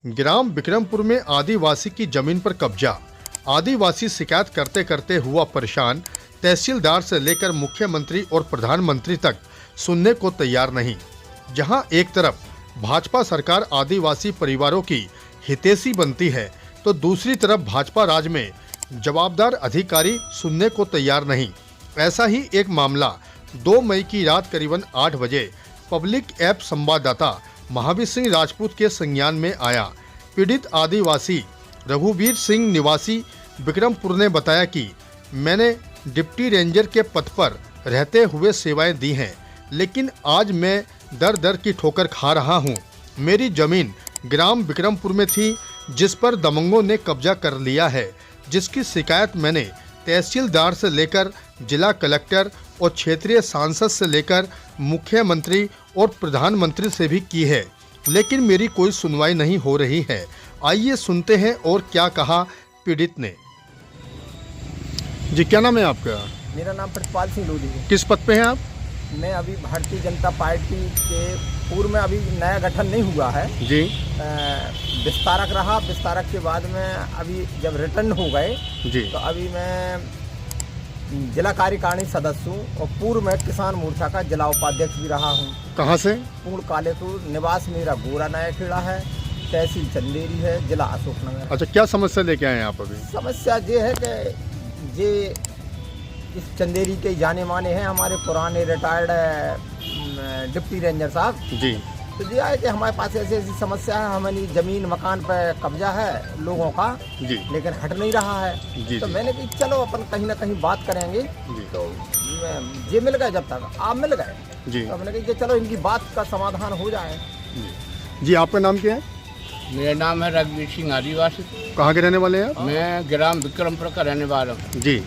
ग्राम बिक्रमपुर में आदिवासी की जमीन पर कब्जा। आदिवासी शिकायत करते करते हुआ परेशान। तहसीलदार से लेकर मुख्यमंत्री और प्रधानमंत्री तक सुनने को तैयार नहीं। जहां एक तरफ भाजपा सरकार आदिवासी परिवारों की हितैषी बनती है, तो दूसरी तरफ भाजपा राज में जवाबदार अधिकारी सुनने को तैयार नहीं। ऐसा ही एक मामला 2 मई की रात करीबन 8 बजे पब्लिक ऐप संवाददाता महावीर सिंह राजपूत के संज्ञान में आया। पीड़ित आदिवासी रघुवीर सिंह निवासी बिक्रमपुर ने बताया कि मैंने डिप्टी रेंजर के पद पर रहते हुए सेवाएं दी हैं, लेकिन आज मैं दर दर की ठोकर खा रहा हूं। मेरी जमीन ग्राम बिक्रमपुर में थी, जिस पर दबंगों ने कब्जा कर लिया है, जिसकी शिकायत मैंने तहसीलदार से लेकर जिला कलेक्टर और क्षेत्रीय सांसद से लेकर मुख्यमंत्री और प्रधानमंत्री से भी की है, लेकिन मेरी कोई सुनवाई नहीं हो रही है। आइए सुनते हैं और क्या कहा पीड़ित ने। जी, क्या नाम है आपका? मेरा नाम प्रतिपाल सिंह लोधी है। किस पद पे हैं आप? मैं अभी भारतीय जनता पार्टी के पूर्व में अभी नया गठन नहीं हुआ है जी। विस्तारक रहा। विस्तारक के बाद में अभी जब रिटर्न हो गए जी। तो अभी मैं जिला कार्यकारिणी सदस्य हूँ और पूर्व में किसान मोर्चा का जिला उपाध्यक्ष भी रहा हूँ। कहाँ से? पूर्ण कालेपुर। निवास मेरा गोरा नायक खेड़ा है, तहसील चंदेरी है, जिला अशोकनगर। अच्छा, क्या समस्या लेके आए हैं आप अभी? समस्या ये है कि ये इस चंदेरी के जाने माने हैं हमारे पुराने रिटायर्ड डिप्टी रेंजर साहब जी। तो ये है कि हमारे पास ऐसी ऐसी समस्या है, हमारी ज़मीन मकान पर कब्जा है लोगों का जी। लेकिन हट नहीं रहा है। जी, तो जी। मैंने कहा चलो अपन कहीं ना कहीं बात करेंगे। जी। तो ये मिल गए, जब तक आप मिल गए जी। तो मैंने कहा चलो इनकी बात का समाधान हो जाए। जी, आपका नाम क्या है? मेरा नाम है रघुवीर सिंह आदिवासी। कहाँ के रहने वाले हैं आप? मैं ग्राम बिक्रमपुर का रहने वाला हूँ। जी,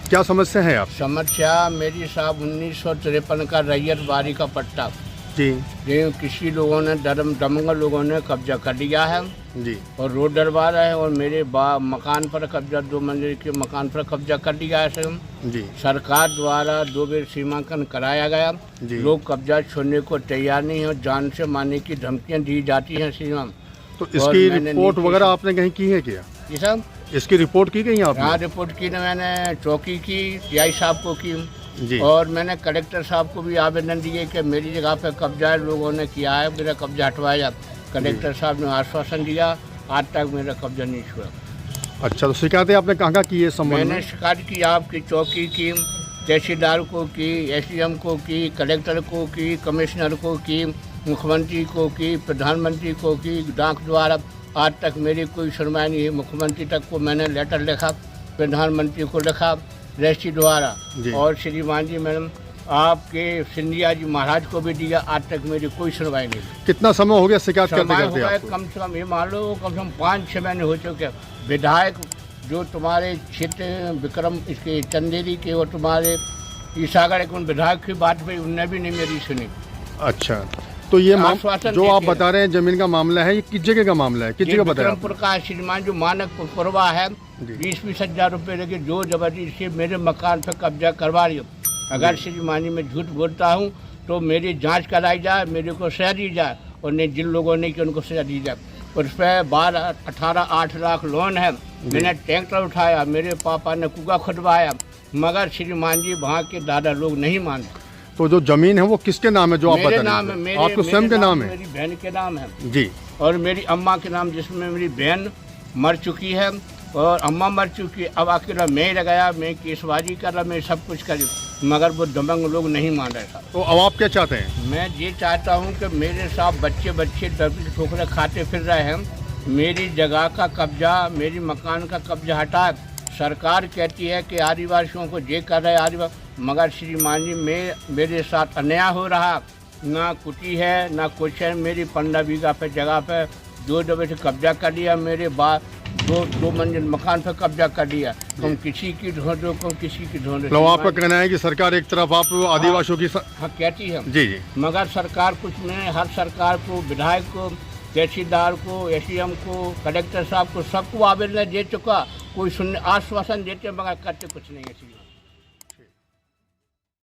क्या समस्या है आप? समस्या मेरी साहब 1953 का रैयत बारी का पट्टा जी। जो किसी लोगों ने दमंगल लोगों ने कब्जा कर लिया है जी। और रोड डरवा रहे हैं और मेरे मकान पर कब्जा 2 मंजिल के मकान पर कब्जा कर लिया है। जी। सरकार द्वारा 2 बार सीमांकन कराया गया। जी। लोग कब्जा छोड़ने को तैयार नहीं है, जान से मारने की धमकियाँ दी जाती हैं सीमा। तो इसकी रिपोर्ट वगैरह आपने कहीं की है क्या? ये सब इसकी रिपोर्ट की गई आपने? हाँ, रिपोर्ट की ना मैंने चौकी की, टीआई साहब को की जी। और मैंने कलेक्टर साहब को भी आवेदन दिए कि मेरी जगह पे कब्जा लोगों ने किया है, मेरा कब्जा हटवाया। कलेक्टर साहब ने आश्वासन दिया, आज तक मेरा कब्जा नहीं छुआ। अच्छा, तो शिकायतें आपने कहाँ की है संबंध मैंने में? शिकायत की आपकी चौकी की, तहसीलदार को की, एसडीएम को की, कलेक्टर को की, कमिश्नर को की, मुख्यमंत्री को की, प्रधानमंत्री को की, डाक द्वारा। आज तक मेरी कोई सुनवाई नहीं है। मुख्यमंत्री तक को मैंने लेटर लिखा, प्रधानमंत्री को लिखा रजिस्ट्री द्वारा, और श्रीमान जी मैडम आपके सिंधिया जी महाराज को भी दिया। आज तक मेरी कोई सुनवाई नहीं। कितना समय हो गया शिकायत करते समय हो करते गया आपको? कम से कम ये मान लो कम से कम 5-6 महीने हो चुके। विधायक जो तुम्हारे क्षेत्र विक्रम इसके चंदेरी के और तुम्हारे ईसागढ़ के उन विधायक की बात हुई, उनने भी नहीं मेरी सुनी। अच्छा, तो ये आश्वासन जो आप देते बता रहे हैं जमीन का मामला है, ये किस जगह का मामला है? किस जगह बताया? बिक्रमपुर का श्रीमान जो मानक पुरवा है, 20-20 हजार रुपये लेके जो जबरदस्ती से मेरे मकान पर कब्जा करवा रही हो। अगर श्रीमान जी मैं झूठ बोलता हूँ तो मेरी जांच कराई जाए, मेरे को सजा दी जाए, और नहीं जिन लोगों ने कि उनको सजा दी जाए। और उस पर 18 लाख लोन है। मैंने ट्रैक्टर उठाया, मेरे पापा ने कुआ खुदवाया, मगर श्रीमान जी वहाँ के दादा लोग नहीं मानते। तो जो जमीन है वो किसके नाम है जो आप बता मेरे रहे नाम है, हैं? मेरे आपको स्वयं के नाम है? मेरी बहन के नाम है जी। और मेरी अम्मा के नाम, जिसमें मेरी बहन मर चुकी है और अम्मा मर चुकी है। अब अकेला मैं रह गया, मैं केसबाजी कर रहा, मैं सब कुछ कर, मगर वो दबंग लोग नहीं मान रहे था। तो अब आप क्या चाहते हैं? मैं ये चाहता हूँ कि मेरे साथ बच्चे दबी ठोकरे खाते फिर रहे हैं, मेरी जगह का कब्जा, मेरी मकान का कब्जा हटा। सरकार कहती है कि आदिवासियों को ये कर रहे आदिवासी, मगर श्रीमान जी मेरे साथ अन्याय हो रहा। ना कुटी है ना कुछ है। मेरी 15 बीघा पे जगह पे 2 दफे से कब्जा कर लिया। मेरे बाद 2 मंजिल मकान पे कब्जा कर लिया। तुम किसी की ढूंढो, तुम किसी की ढूंढो। तो आपका कहना है कि सरकार एक तरफ आप आदिवासियों की हाँ कहती है जी जी, मगर सरकार कुछ नहीं। हर सरकार को, विधायक को, तहसीलदार को, एसडीएम को, कलेक्टर साहब को, सबको आवेदन दे चुका, कोई सुनने आश्वासन देते मगर करते कुछ नहीं है।